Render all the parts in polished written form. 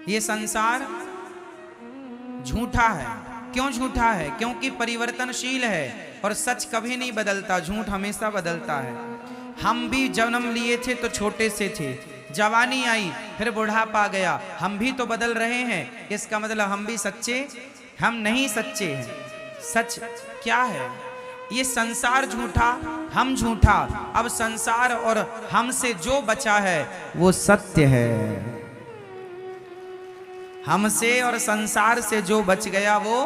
ये संसार झूठा है। क्यों झूठा है? क्योंकि परिवर्तनशील है और सच कभी नहीं बदलता, झूठ हमेशा बदलता है। हम भी जन्म लिए थे तो छोटे से थे, जवानी आई फिर बुढ़ापा आ गया, हम भी तो बदल रहे हैं। इसका मतलब हम भी सच्चे, हम नहीं सच्चे हैं। सच क्या है? ये संसार झूठा, हम झूठा। अब संसार और हमसे जो बचा है वो सत्य है। हमसे और संसार से जो बच गया वो,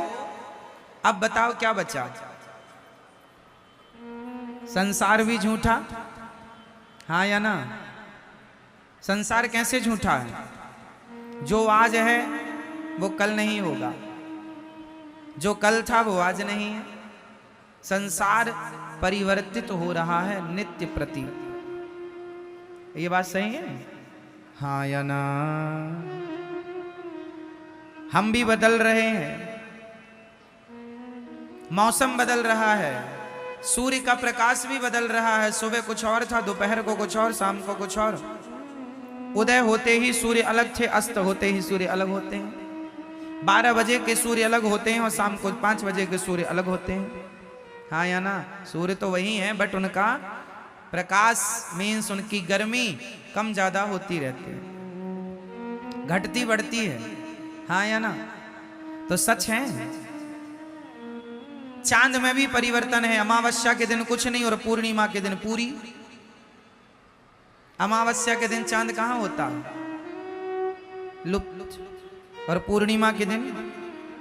अब बताओ क्या बचा? संसार भी झूठा, हाँ या ना? संसार कैसे झूठा है? जो आज है वो कल नहीं होगा, जो कल था वो आज नहीं है। संसार परिवर्तित हो रहा है नित्य प्रति। ये बात सही है, हाँ या ना? हम भी बदल रहे हैं, मौसम बदल रहा है, सूर्य का प्रकाश भी बदल रहा है। सुबह कुछ और था, दोपहर को कुछ और, शाम को कुछ और। उदय होते ही सूर्य अलग थे, अस्त होते ही सूर्य अलग होते हैं। 12 बजे के सूर्य अलग होते हैं और शाम को 5 बजे के सूर्य अलग होते हैं, हाँ या ना? सूर्य तो वही है, बट उनका प्रकाश मीन्स उनकी गर्मी कम ज्यादा होती रहती है, घटती बढ़ती है, हाँ या ना? तो सच है। चांद में भी परिवर्तन है। अमावस्या के दिन कुछ नहीं और पूर्णिमा के दिन पूरी। अमावस्या के दिन चांद कहां होता? लुप्त। और पूर्णिमा के दिन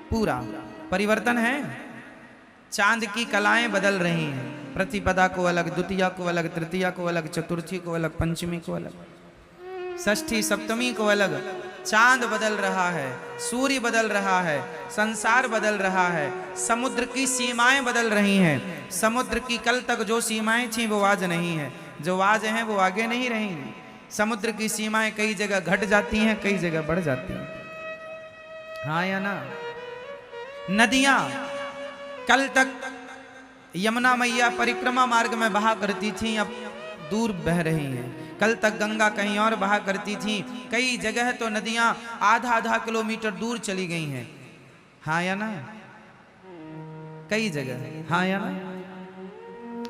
पूरा। परिवर्तन है। चांद की कलाएं बदल रही हैं। प्रतिपदा को अलग, द्वितीया को अलग, तृतीया को अलग, चतुर्थी को अलग, पंचमी को अलग, षष्ठी सप्तमी को अलग। चांद बदल रहा है, सूर्य बदल रहा है, संसार बदल रहा है, समुद्र की सीमाएं बदल रही हैं। समुद्र की कल तक जो सीमाएं थीं वो आज नहीं है, जो आज हैं वो आगे नहीं रहेंगी। समुद्र की सीमाएं कई जगह घट जाती हैं, कई जगह बढ़ जाती हैं, हाँ या ना? नदियां कल तक यमुना मैया परिक्रमा मार्ग में बहा करती थीं, अब दूर बह रही हैं। कल तक गंगा कहीं और बहा करती थी, कई जगह तो नदियां आधा किलोमीटर दूर चली गई हैं, हाँ या ना? कई जगह, हाँ या ना?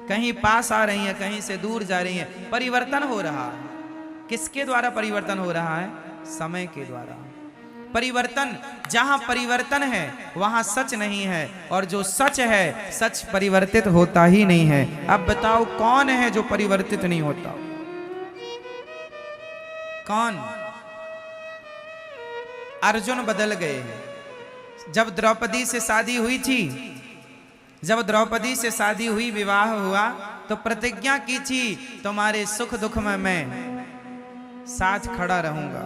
कहीं पास आ रही हैं, कहीं से दूर जा रही हैं। परिवर्तन हो रहा है। किसके द्वारा परिवर्तन हो रहा है? समय के द्वारा। परिवर्तन, जहां परिवर्तन है वहां सच नहीं है, और जो सच है, सच परिवर्तित होता ही नहीं है। अब बताओ कौन है जो परिवर्तित नहीं होता? कौन? अर्जुन बदल गए। जब द्रौपदी से शादी हुई थी, जब द्रौपदी से शादी हुई, विवाह हुआ, तो प्रतिज्ञा की थी तुम्हारे सुख दुख में मैं साथ खड़ा रहूंगा,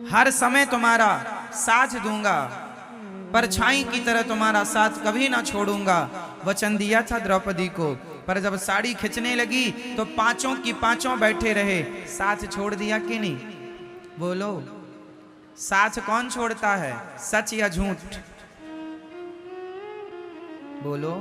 हर समय तुम्हारा साथ दूंगा, परछाई की तरह तुम्हारा साथ कभी ना छोड़ूंगा। वचन दिया था द्रौपदी को, पर जब साड़ी खिंचने लगी तो पांचों की पांचों बैठे रहे। साथ छोड़ दिया कि नहीं? बोलो, साथ कौन छोड़ता है? सच या झूठ? बोलो।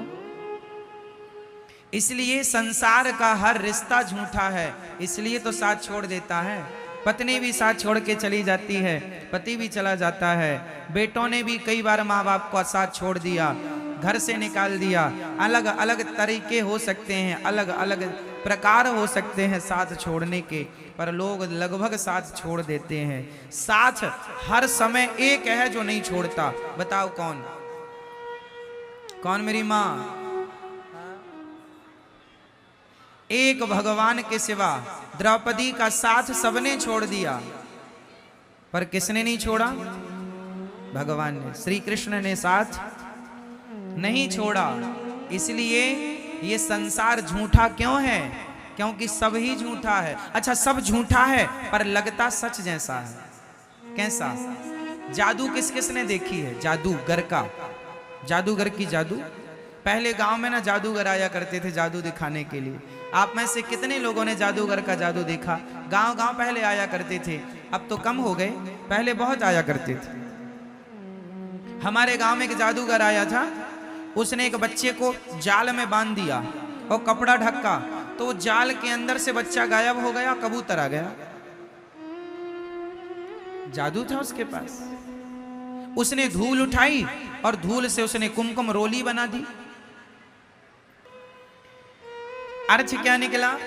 इसलिए संसार का हर रिश्ता झूठा है, इसलिए तो साथ छोड़ देता है। पत्नी भी साथ छोड़ के चली जाती है, पति भी चला जाता है, बेटों ने भी कई बार माँ बाप को साथ छोड़ दिया, घर से निकाल दिया। अलग अलग तरीके हो सकते हैं, अलग अलग प्रकार हो सकते हैं साथ छोड़ने के, पर लोग लगभग साथ छोड़ देते हैं। साथ हर समय एक है जो नहीं छोड़ता, बताओ कौन? कौन? मेरी माँ। एक भगवान के सिवा द्रौपदी का साथ सबने छोड़ दिया, पर किसने नहीं छोड़ा? भगवान ने, श्री कृष्ण ने साथ नहीं छोड़ा। इसलिए ये संसार झूठा क्यों है? क्योंकि सब ही झूठा है। अच्छा, सब झूठा है पर लगता सच जैसा है। कैसा? जादू किस किसने देखी है? जादूगर का, जादूगर की जादू। पहले गांव में ना जादूगर आया करते थे जादू दिखाने के लिए। आप में से कितने लोगों ने जादूगर का जादू देखा? गांव गांव पहले आया करते थे, अब तो कम हो गए, पहले बहुत आया करते थे। हमारे गांव में एक जादूगर आया था, उसने एक बच्चे को जाल में बांध दिया और कपड़ा ढका, तो जाल के अंदर से बच्चा गायब हो गया, कबूतर आ गया। जादू था उसके पास। उसने धूल उठाई और धूल से उसने कुमकुम रोली बना दी। अर्थ क्या निकला?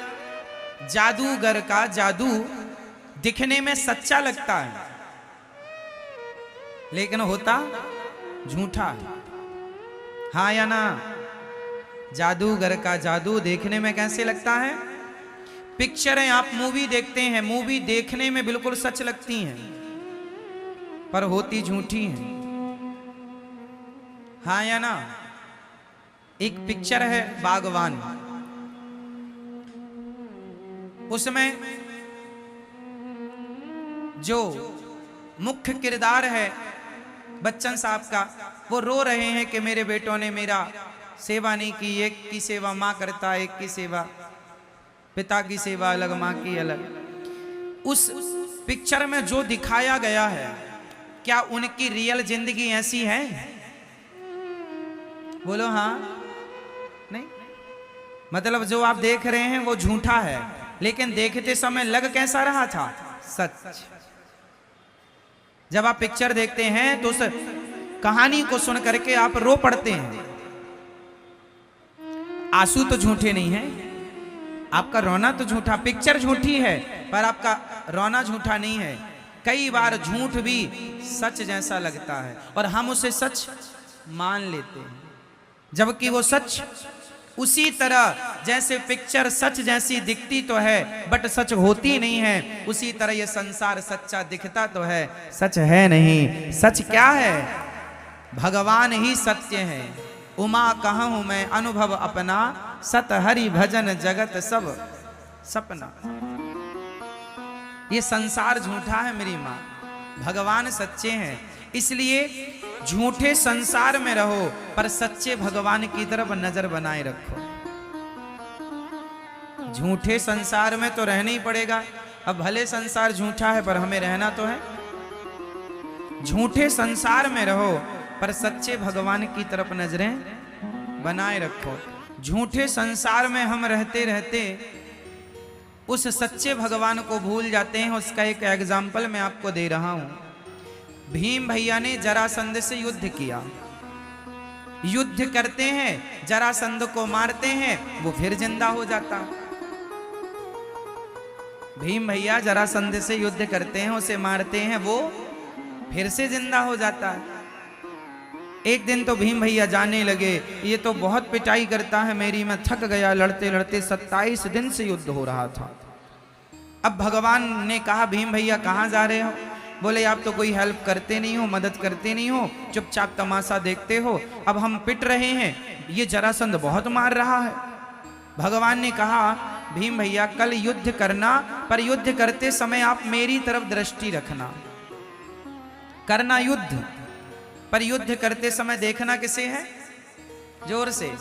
जादूगर का जादू दिखने में सच्चा लगता है, लेकिन होता झूठा है। हाँ या ना? जादूगर का जादू देखने में कैसे लगता है? पिक्चरें आप मूवी देखते हैं, मूवी देखने में बिल्कुल सच लगती हैं, पर होती झूठी हैं। हाँ या ना? एक पिक्चर है बागवान, उसमें जो मुख्य किरदार है बच्चन साहब का, वो रो रहे हैं कि मेरे बेटों ने मेरा सेवा नहीं की। एक की सेवा माँ करता, एक की सेवा पिता की सेवा अलग, माँ की अलग। उस पिक्चर में जो दिखाया गया है, क्या उनकी रियल जिंदगी ऐसी है? बोलो हाँ नहीं? मतलब जो आप देख रहे हैं वो झूठा है, लेकिन देखते समय लग कैसा रहा था? सच। जब आप पिक्चर देखते हैं तो उस कहानी को सुन करके आप रो पड़ते हैं। आंसू तो झूठे नहीं है, आपका रोना तो झूठा, पिक्चर झूठी है पर आपका रोना झूठा नहीं है। कई बार झूठ भी सच जैसा लगता है और हम उसे सच मान लेते हैं, जबकि वो सच उसी तरह जैसे पिक्चर सच जैसी दिखती तो है बट सच होती नहीं है, उसी तरह ये संसार सच्चा दिखता तो है, सच है नहीं। सच क्या है? भगवान ही सत्य है। उमा कहूं मैं अनुभव अपना, सत हरि भजन जगत सब सपना। ये संसार झूठा है मेरी माँ, भगवान सच्चे हैं। इसलिए झूठे संसार में रहो पर सच्चे भगवान की तरफ नजर बनाए रखो। झूठे संसार में तो रहना ही पड़ेगा। अब भले संसार झूठा है पर हमें रहना तो है। झूठे संसार में रहो पर सच्चे भगवान की तरफ नजरें बनाए रखो। झूठे संसार में हम रहते रहते उस सच्चे भगवान को भूल जाते हैं। उसका एक एग्जाम्पल मैं आपको दे रहा हूं। भीम भैया ने जरासंध से युद्ध किया। युद्ध करते हैं, जरासंध को मारते हैं, वो फिर जिंदा हो जाता। भीम भैया जरासंध से युद्ध करते हैं, उसे मारते हैं, वो फिर से जिंदा हो जाता है। एक दिन तो भीम भैया जाने लगे, ये तो बहुत पिटाई करता है मेरी, मैं थक गया लड़ते लड़ते। 27 दिन से युद्ध हो रहा था। अब भगवान ने कहा भीम भैया कहाँ जा रहे हो? बोले आप तो कोई हेल्प करते नहीं हो, मदद करते नहीं हो, चुपचाप तमाशा देखते हो। अब हम पिट रहे हैं, ये जरासंध बहुत मार रहा है। भगवान ने कहा भीम भैया कल युद्ध करना, पर युद्ध करते समय आप मेरी तरफ दृष्टि रखना। करना युद्ध, पर युद्ध करते समय देखना किसे है? जोर से,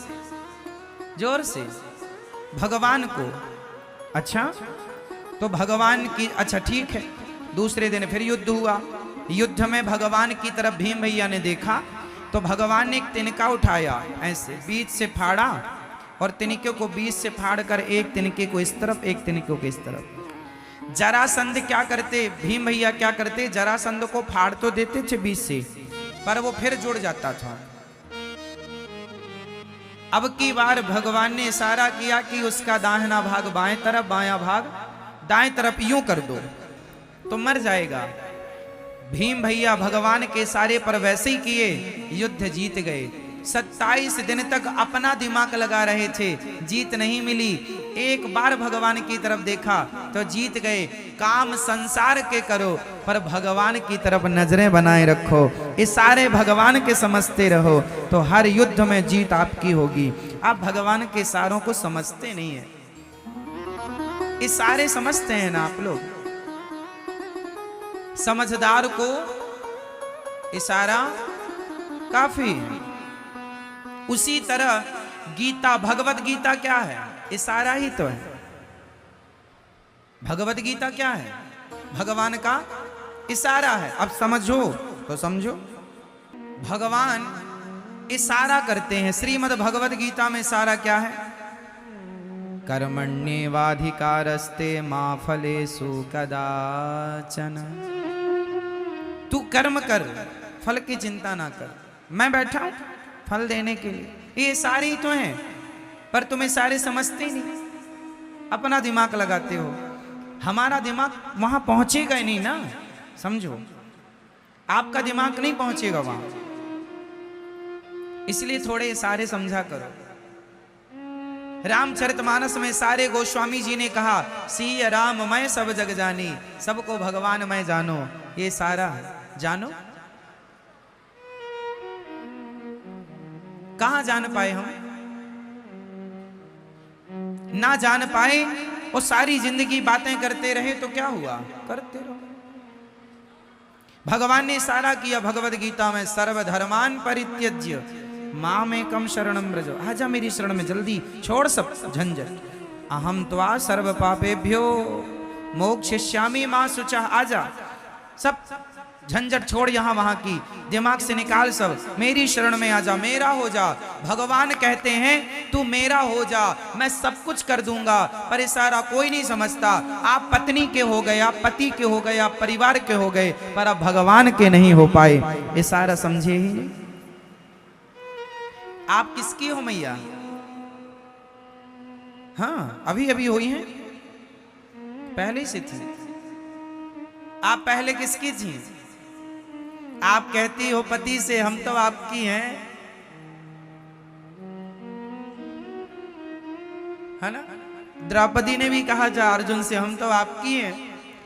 जोर से भगवान को। अच्छा तो भगवान की, अच्छा ठीक है। दूसरे दिन फिर युद्ध हुआ। युद्ध में भगवान की तरफ भीम भैया ने देखा तो भगवान ने एक तिनका उठाया, ऐसे बीच से फाड़ा और तिनके को बीच से फाड़ कर एक तिनके को इस तरफ, एक तिनके को इस तरफ। जरासंध क्या करते, भीम भैया क्या करते, जरासंध को फाड़ तो देते थे बीच से, पर वो फिर जुड़ जाता था। अब की बार भगवान ने इशारा किया कि उसका दाहिना भाग बाएं तरफ, बायां भाग दाएं तरफ, यूं कर दो तो मर जाएगा। भीम भैया भगवान के इशारे पर वैसे ही किए, युद्ध जीत गए। 27 दिन तक अपना दिमाग लगा रहे थे, जीत नहीं मिली। एक बार भगवान की तरफ देखा तो जीत गए। काम संसार के करो पर भगवान की तरफ नजरें बनाए रखो, इशारे भगवान के समझते रहो तो हर युद्ध में जीत आपकी होगी। आप भगवान के इशारों को समझते नहीं है, इशारे समझते हैं ना आप लोग। समझदार को इशारा काफी है। उसी तरह गीता, भगवत गीता क्या है? इशारा ही तो है। भगवत गीता क्या है? भगवान का इशारा है। अब समझो तो समझो, भगवान इशारा करते हैं। श्रीमद् भगवत गीता में इशारा क्या है? कर्मण्येवाधिकारस्ते मा फलेषु कदाचन। तू कर्म कर, फल की चिंता ना कर, मैं बैठा हूं फल देने के लिए। ये सारे ही तो हैं, पर तुम्हें सारे समझते ही नहीं, अपना दिमाग लगाते हो। हमारा दिमाग वहां पहुंचेगा ही नहीं ना, समझो, आपका दिमाग नहीं पहुंचेगा वहां, इसलिए थोड़े सारे समझा करो। रामचरितमानस में सारे गोस्वामी जी ने कहा, सिय राम मैं सब जग जानी, सबको भगवान मैं जानो। ये सारा जानो, कहां जान पाए हम? ना जान पाए और सारी जिंदगी बातें करते रहे तो क्या हुआ? करते रहो। भगवान ने सारा किया भगवद गीता में, सर्वधर्मान परित्यज्य मामेकं शरणं व्रज। आजा मेरी शरण में, जल्दी छोड़ सब झंझट। अहम त्वा सर्व पापेभ्यो मोक्षयिष्यामि मा शुचः। आजा, सब झंझट छोड़ यहां वहां की, दिमाग से निकाल सब, मेरी शरण में आजा, मेरा हो जा। भगवान कहते हैं तू मेरा हो जा, मैं सब कुछ कर दूंगा। पर ये सारा कोई नहीं समझता। आप पत्नी के हो गए, आप पति के हो गए, आप परिवार के हो गए, पर आप भगवान के नहीं हो पाए। ये सारा समझे ही नहीं। आप किसकी हो मैया? हाँ, अभी अभी हुई हैं, पहले से थी। आप पहले किसकी थी? आप कहती हो पति से, हम तो आपकी हैं, है ना? द्रौपदी ने भी कहा था अर्जुन से, हम तो आपकी हैं।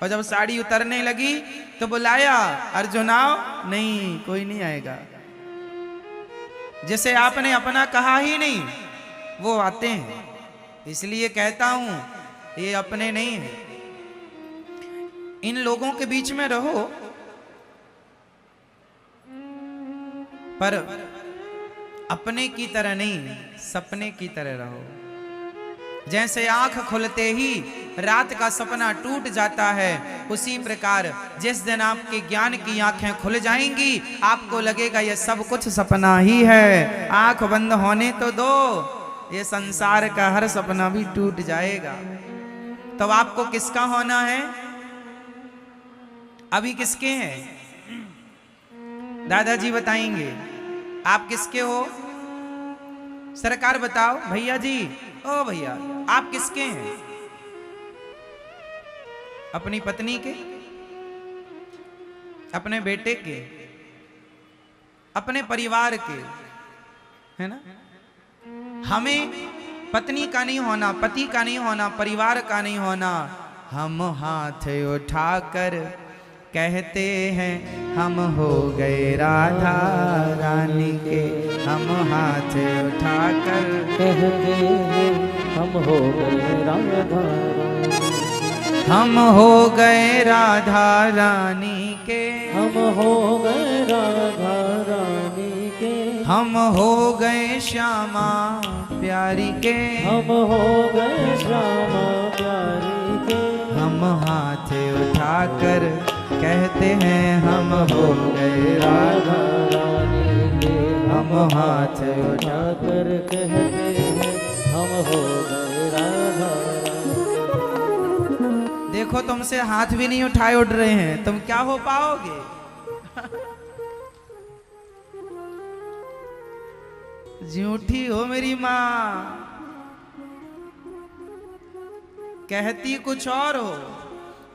और जब साड़ी उतरने लगी तो बुलाया, अर्जुन आओ, नहीं कोई नहीं आएगा। जैसे आपने अपना कहा ही नहीं, वो आते हैं। इसलिए कहता हूं ये अपने नहीं है। इन लोगों के बीच में रहो, पर अपने की तरह नहीं, सपने की तरह रहो। जैसे आंख खुलते ही रात का सपना टूट जाता है, उसी प्रकार जिस दिन आपके ज्ञान की आंखें खुल जाएंगी, आपको लगेगा ये सब कुछ सपना ही है। आंख बंद होने तो दो, ये संसार का हर सपना भी टूट जाएगा। तो आपको किसका होना है? अभी किसके हैं? दादाजी बताएंगे आप किसके हो। सरकार बताओ, भैया जी, ओ भैया, आप किसके हैं? अपनी पत्नी के, अपने बेटे के, अपने परिवार के, है ना? हमें पत्नी का नहीं होना, पति का नहीं होना, परिवार का नहीं होना। हम हाथ उठाकर कहते हैं हम हो गए राधा रानी के। हम हाथ उठाकर कहते हैं हम हो गए राधा रानी। हम हो गए राधा रानी के। हम हो गए राधा रानी के। हम हो गए श्यामा प्यारी के। हम हो गए श्यामा प्यारी के। हम हाथ उठाकर कहते हैं हम हो गए राधा रानी के। हम हाथ उठाकर कहते हैं हम हो गए राधा रानी। देखो तुमसे हाथ भी नहीं उठाए उठ रहे हैं, तुम क्या हो पाओगे? झूठी हो मेरी माँ, कहती कुछ और हो,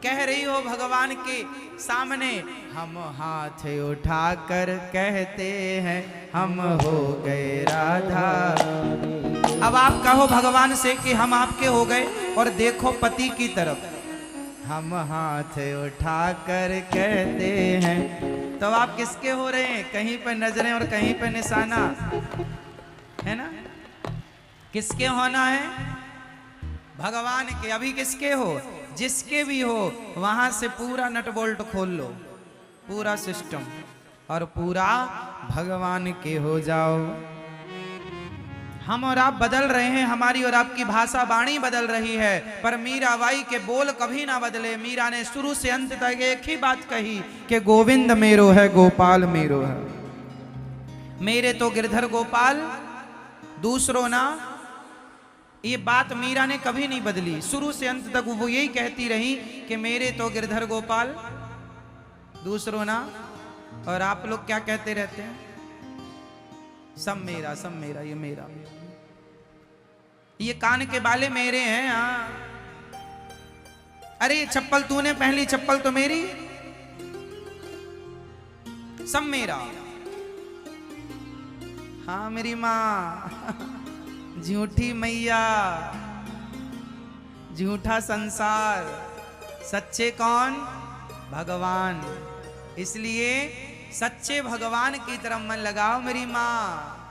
कह रही हो भगवान के सामने हम हाथ उठाकर कहते हैं हम हो गए राधा। अब आप कहो भगवान से कि हम आपके हो गए, और देखो पति की तरफ, हम हाथ उठाकर कहते हैं। तो आप किसके हो रहे हैं? कहीं पर नजरें और कहीं पर निशाना, है ना? किसके होना है? भगवान के। अभी किसके हो? जिसके भी हो, वहां से पूरा नट बोल्ट खोल लो, पूरा सिस्टम, और पूरा भगवान के हो जाओ। हम और आप बदल रहे हैं, हमारी और आपकी भाषा वाणी बदल रही है, पर मीराबाई के बोल कभी ना बदले। मीरा ने शुरू से अंत तक एक ही बात कही कि गोविंद मेरो है, गोपाल मेरो है। मेरे तो गिरधर गोपाल, दूसरों ना। ये बात मीरा ने कभी नहीं बदली, शुरू से अंत तक वो यही कहती रही कि मेरे तो गिरधर गोपाल, दूसरों ना। और आप लोग क्या कहते रहते हैं? सब मेरा, ये मेरा। ये कान के बाले मेरे हैं। हाँ, अरे चप्पल तूने पहली, चप्पल तो मेरी। सब मेरा। हाँ मेरी माँ, झूठी मैया, झूठा संसार, सच्चे कौन? भगवान। इसलिए सच्चे भगवान की तरफ मन लगाओ मेरी माँ।